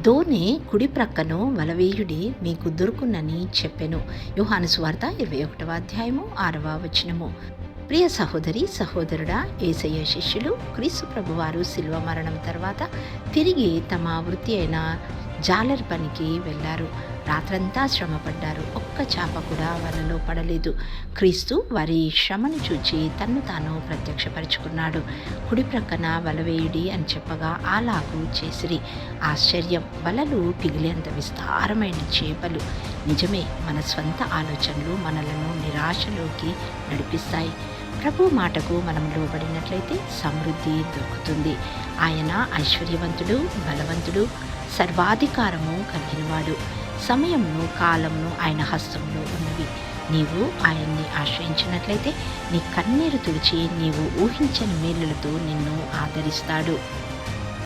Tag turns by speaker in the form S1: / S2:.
S1: దోనె కుడి ప్రక్కను వలవేయుడి మీకు దొరుకునని చెప్పెను. యోహాను సువార్త 21వ అధ్యాయము 6వ వచనము. ప్రియ సహోదరి సహోదరుడా, యేసయ్య శిష్యులు క్రీస్తు ప్రభువారు శిలువ మరణం తర్వాత తిరిగి తమ వృత్తి అయిన జాలరి పనికి వెళ్ళారు. రాత్రంతా శ్రమపడ్డారు. ఒక్క చేప కూడా వలలో పడలేదు. క్రీస్తు వారి శ్రమను చూచి తన్ను తాను ప్రత్యక్షపరుచుకున్నాడు. కుడి ప్రక్కన వలవేయుడి అని చెప్పగా అలాగూ చేసిరి. ఆశ్చర్యం! వలలు పిగిలేంత విస్తారమైన చేపలు. నిజమే, మన స్వంత ఆలోచనలు మనలను నిరాశలోకి నడిపిస్తాయి. ప్రభు మాటకు మనం లోబడినట్లయితే సమృద్ధి దొరుకుతుంది. ఆయన ఐశ్వర్యవంతుడు, బలవంతుడు, సర్వాధికారము కలిగినవాడు. సమయంను కాలంను ఆయన హస్తంలో ఉన్నవి. నీవు ఆయన్ని ఆశ్రయించినట్లయితే నీ కన్నీరు తుడిచి నీవు ఊహించని మేలులతో నిన్ను ఆదరిస్తాడు.